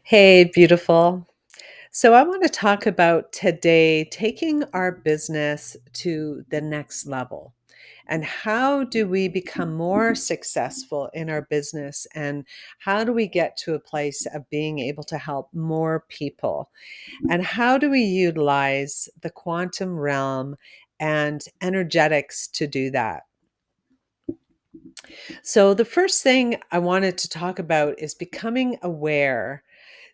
Hey, beautiful. So, I want to talk about today taking our business to the next level. And how do we become more successful in our business? And how do we get to a place of being able to help more people? And how do we utilize the quantum realm and energetics to do that? So, the first thing I wanted to talk about is becoming aware,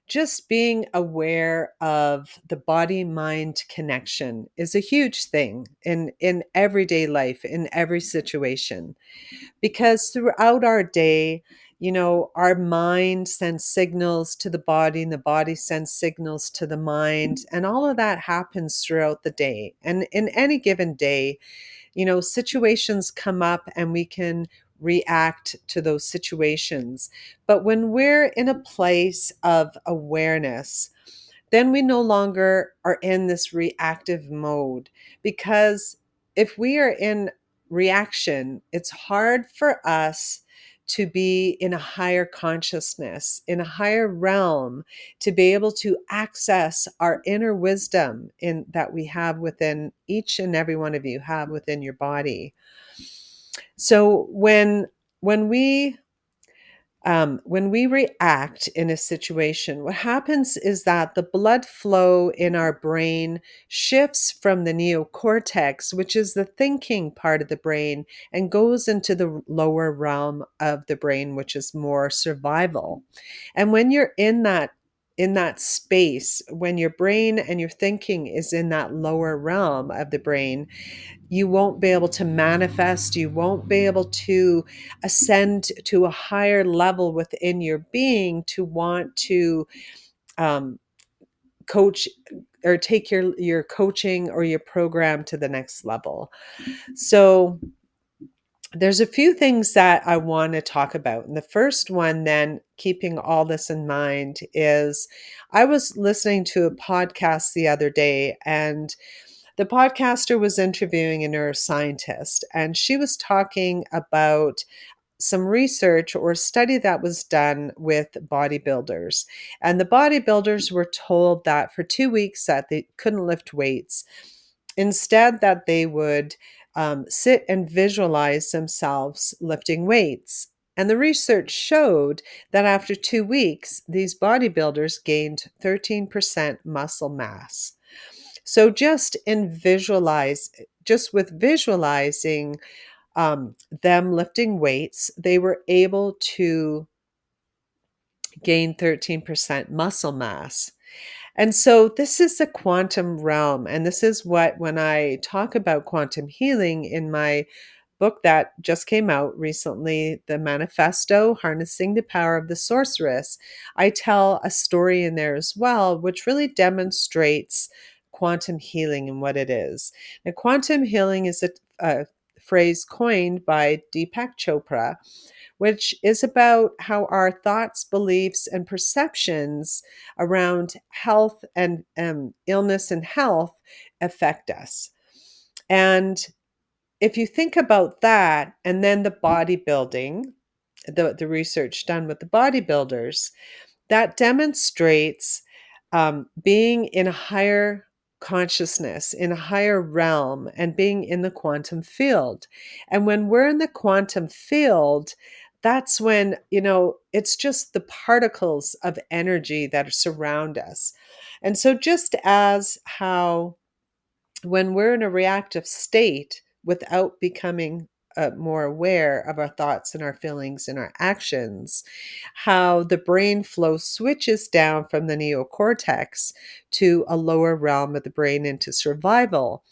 just being aware of the body mind connection is a huge thing in everyday life, in every situation, because throughout our day, our mind sends signals to the body and the body sends signals to the mind, and all of that happens throughout the day. And in any given day, situations come up and we can react to those situations. But when we're in a place of awareness, then we no longer are in this reactive mode, because if we are in reaction, it's hard for us to be in a higher consciousness, in a higher realm, to be able to access our inner wisdom in that we have within each and every one of you have within your body. So when we react in a situation, what happens is that the blood flow in our brain shifts from the neocortex, which is the thinking part of the brain, and goes into the lower realm of the brain, which is more survival. And when you're in that space, when your brain and your thinking is in that lower realm of the brain, you won't be able to manifest, you won't be able to ascend to a higher level within your being to want to um, coach or take your coaching or your program to the next level. So there's a few things that I want to talk about. And the first one, then, keeping all this in mind, is I was listening to a podcast the other day, and the podcaster was interviewing a neuroscientist, and she was talking about some research or study that was done with bodybuilders. And the bodybuilders were told that for 2 weeks that they couldn't lift weights. Instead, that they would sit and visualize themselves lifting weights. And the research showed that after 2 weeks, these bodybuilders gained 13% muscle mass. So just with visualizing them lifting weights, they were able to gain 13% muscle mass. And so this is the quantum realm. And this is what, when I talk about quantum healing in my book that just came out recently, The Manifesto Harnessing the Power of the Sorceress, I tell a story in there as well, which really demonstrates quantum healing and what it is. Now, quantum healing is a phrase coined by Deepak Chopra, which is about how our thoughts, beliefs, and perceptions around health and illness and health affect us. And if you think about that, and then the bodybuilding, the research done with the bodybuilders, that demonstrates being in a higher consciousness, in a higher realm, and being in the quantum field. And when we're in the quantum field, that's when, it's just the particles of energy that surround us. And so, just as how when we're in a reactive state without becoming more aware of our thoughts and our feelings and our actions, how the brain flow switches down from the neocortex to a lower realm of the brain into survival.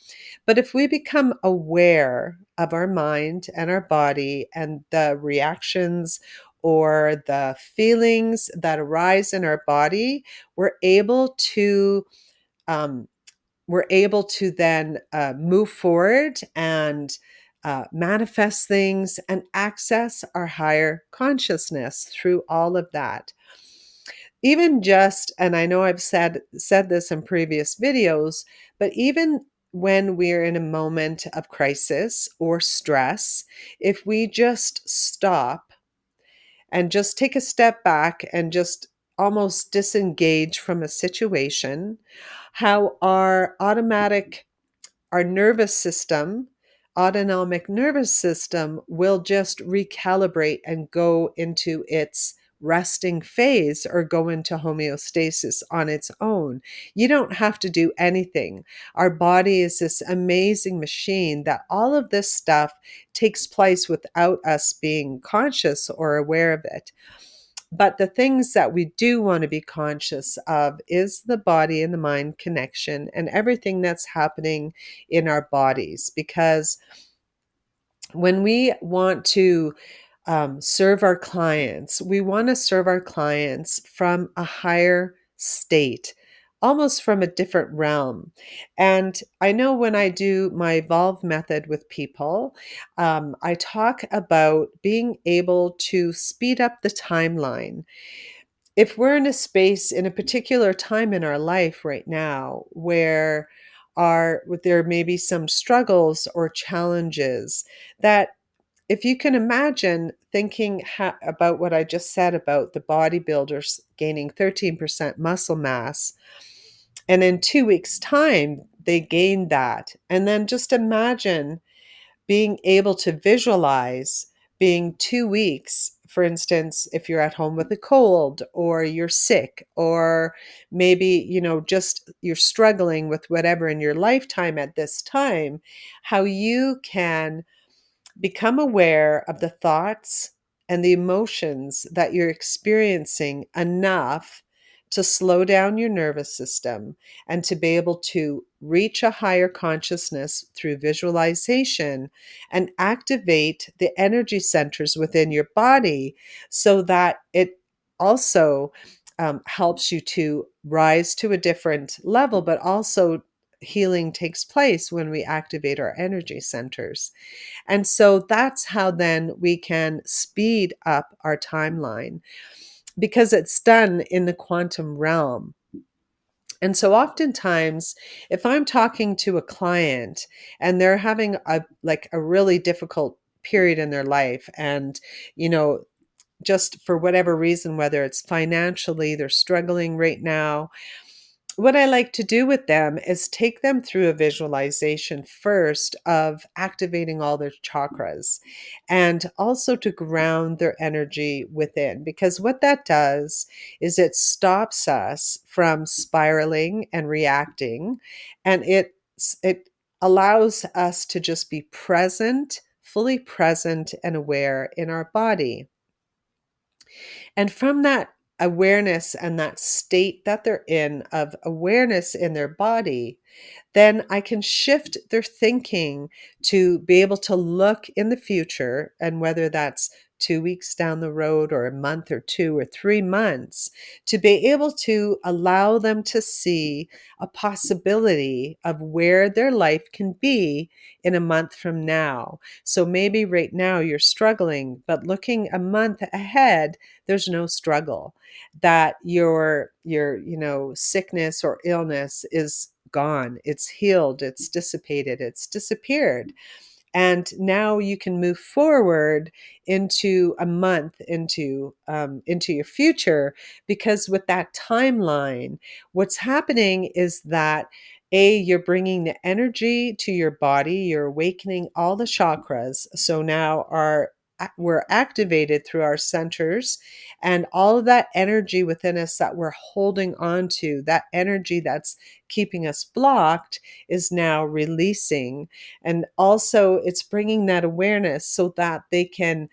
But if we become aware of our mind and our body and the reactions or the feelings that arise in our body, we're able to um, then move forward and manifest things and access our higher consciousness through all of that. Even just, and I know I've said this in previous videos, but even when we're in a moment of crisis or stress, if we just stop and just take a step back and just almost disengage from a situation, how our nervous system, autonomic nervous system will just recalibrate and go into its resting phase or go into homeostasis on its own. You don't have to do anything. Our body is this amazing machine that all of this stuff takes place without us being conscious or aware of it. But the things that we do want to be conscious of is the body and the mind connection and everything that's happening in our bodies. Because when we want to serve our clients, we want to serve our clients from a higher state, almost from a different realm. And I know when I do my Evolve method with people, I talk about being able to speed up the timeline. If we're in a space in a particular time in our life right now where there may be some struggles or challenges, that if you can imagine thinking about what I just said about the bodybuilders gaining 13% muscle mass, and in 2 weeks' time, they gained that. And then just imagine being able to visualize being 2 weeks, for instance, if you're at home with a cold or you're sick, or maybe, just you're struggling with whatever in your lifetime at this time, how you can become aware of the thoughts and the emotions that you're experiencing enough to slow down your nervous system and to be able to reach a higher consciousness through visualization and activate the energy centers within your body so that it also helps you to rise to a different level, but also healing takes place when we activate our energy centers. And so that's how then we can speed up our timeline because it's done in the quantum realm. And so oftentimes, if I'm talking to a client and they're having a really difficult period in their life, and you know just for whatever reason, whether it's financially, they're struggling right now, what I like to do with them is take them through a visualization first of activating all their chakras and also to ground their energy within. Because what that does is it stops us from spiraling and reacting, and it allows us to just be present, fully present and aware in our body. And from that awareness and that state that they're in of awareness in their body, then I can shift their thinking to be able to look in the future, and whether that's 2 weeks down the road or a month or 2 or 3 months, to be able to allow them to see a possibility of where their life can be in a month from now. So maybe right now you're struggling, but looking a month ahead, there's no struggle. That your sickness or illness is gone, it's healed, it's dissipated, it's disappeared. And now you can move forward into a month, into your future, because with that timeline, what's happening is that you're bringing the energy to your body, you're awakening all the chakras. So now we're activated through our centers, and all of that energy within us that we're holding on to, that energy that's keeping us blocked, is now releasing. And also it's bringing that awareness so that they can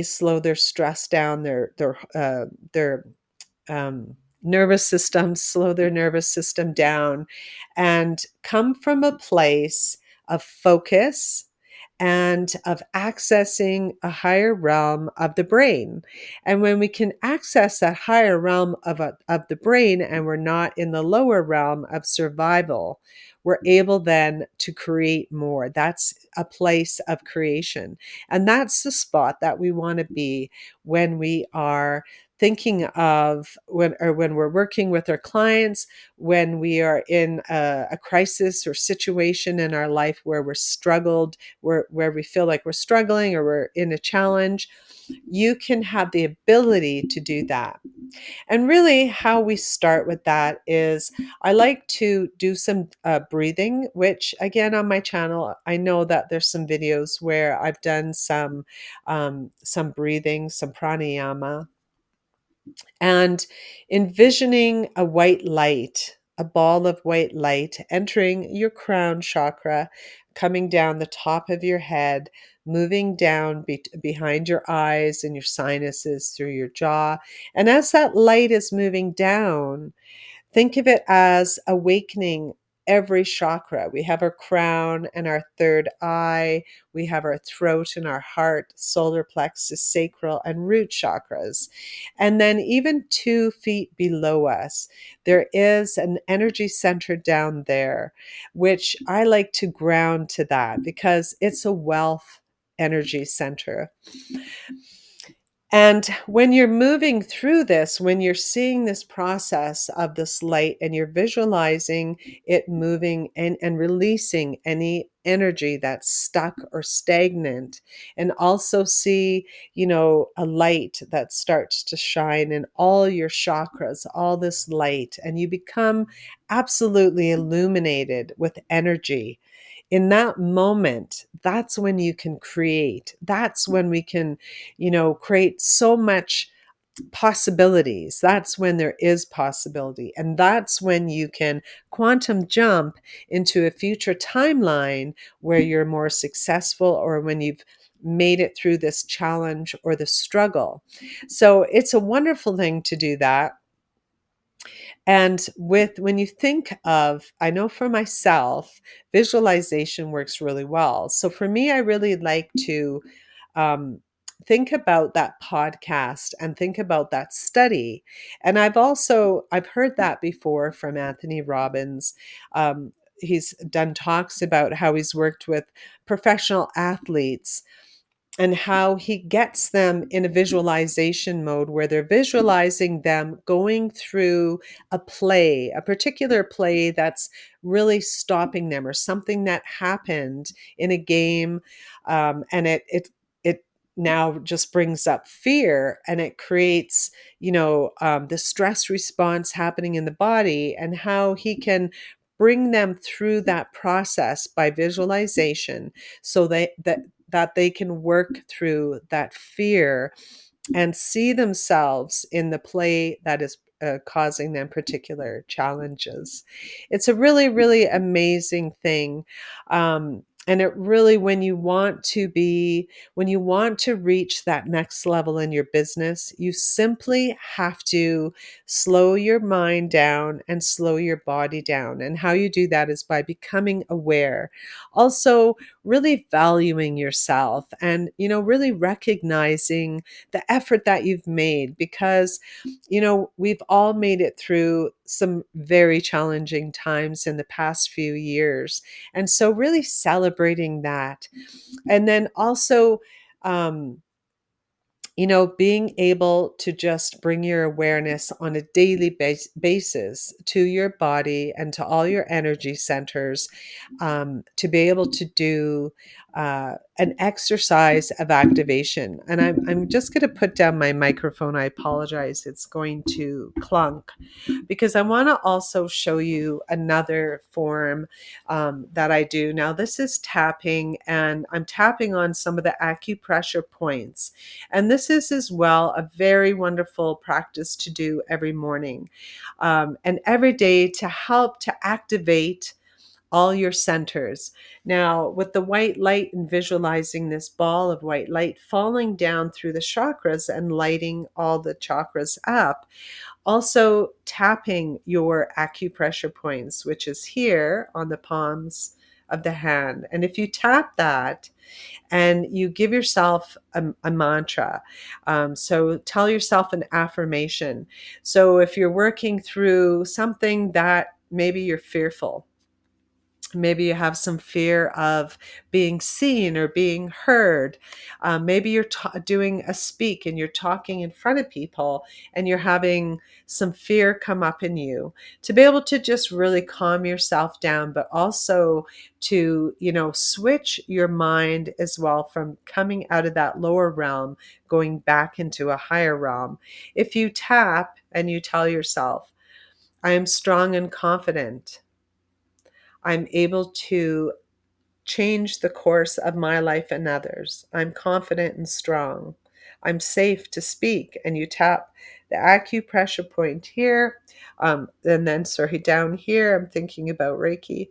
slow their stress down, their nervous system, slow their nervous system down, and come from a place of focus and of accessing a higher realm of the brain. And when we can access that higher realm of the brain, and we're not in the lower realm of survival, we're able then to create more. That's a place of creation. And that's the spot that we want to be when we are thinking of when we're working with our clients, when we are in a crisis or situation in our life where we're struggled, where we feel like we're struggling or we're in a challenge, you can have the ability to do that. And really, how we start with that is I like to do some breathing, which again on my channel, I know that there's some videos where I've done some breathing, some pranayama, and envisioning a white light, a ball of white light entering your crown chakra, coming down the top of your head, moving down behind your eyes and your sinuses through your jaw. And as that light is moving down, think of it as awakening every chakra. We have our crown and our third eye. We have our throat and our heart, solar plexus, sacral, and root chakras. And then, even 2 feet below us, there is an energy center down there, which I like to ground to that because it's a wealth energy center. And when you're moving through this, when you're seeing this process of this light and you're visualizing it moving and releasing any energy that's stuck or stagnant, and also see, a light that starts to shine in all your chakras, all this light, and you become absolutely illuminated with energy. In that moment, that's when you can create. That's when we can create so much possibilities. That's when there is possibility. And that's when you can quantum jump into a future timeline where you're more successful or when you've made it through this challenge or the struggle. So it's a wonderful thing to do that. And when you think of, I know for myself, visualization works really well. So for me, I really like to um, think about that podcast and think about that study. And I've heard that before from Anthony Robbins. He's done talks about how he's worked with professional athletes and how he gets them in a visualization mode where they're visualizing them going through a particular play that's really stopping them, or something that happened in a game, and it now just brings up fear, and it creates the stress response happening in the body, and how he can bring them through that process by visualization so that they can work through that fear and see themselves in the play that is causing them particular challenges. It's a really, really amazing thing. And it really, when you want to reach that next level in your business, you simply have to slow your mind down and slow your body down. And how you do that is by becoming aware. Also, really valuing yourself and, really recognizing the effort that you've made, because we've all made it through some very challenging times in the past few years, and so really celebrating that. And then also um being able to just bring your awareness on a daily basis to your body and to all your energy centers, to be able to do an exercise of activation. And I'm just going to put down my microphone. I apologize. It's going to clunk because I want to also show you another form that I do. Now, this is tapping, and I'm tapping on some of the acupressure points. And this is as well a very wonderful practice to do every morning and every day to help to activate all your centers. Now, with the white light and visualizing this ball of white light falling down through the chakras and lighting all the chakras up, also tapping your acupressure points, which is here on the palms of the hand. And if you tap that and you give yourself a mantra, so tell yourself an affirmation. So if you're working through something that maybe you're fearful, Maybe you have some fear of being seen or being heard. Maybe you're doing a speak and you're talking in front of people and you're having some fear come up in you. To be able to just really calm yourself down, but also to, switch your mind as well from coming out of that lower realm, going back into a higher realm. If you tap and you tell yourself, I am strong and confident. I'm able to change the course of my life and others. I'm confident and strong. I'm safe to speak. And you tap the acupressure point here. And then, sorry, down here, I'm thinking about Reiki.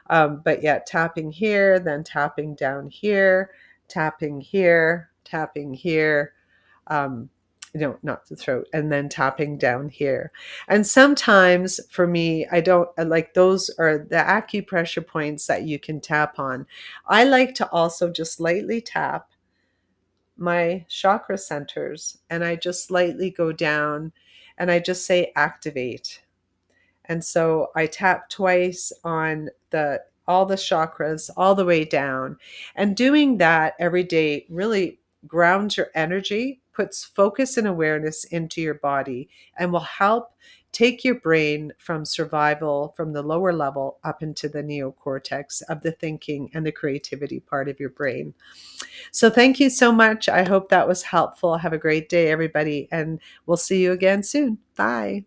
But yeah, tapping here, then tapping down here, tapping here, tapping here, um, not the throat, and then tapping down here. And sometimes for me, I don't like those are the acupressure points that you can tap on. I like to also just lightly tap my chakra centers and I just lightly go down and I just say activate. And so I tap twice on all the chakras all the way down. And doing that every day really grounds your energy, puts focus and awareness into your body, and will help take your brain from survival from the lower level up into the neocortex of the thinking and the creativity part of your brain. So thank you so much. I hope that was helpful. Have a great day, everybody, and we'll see you again soon. Bye.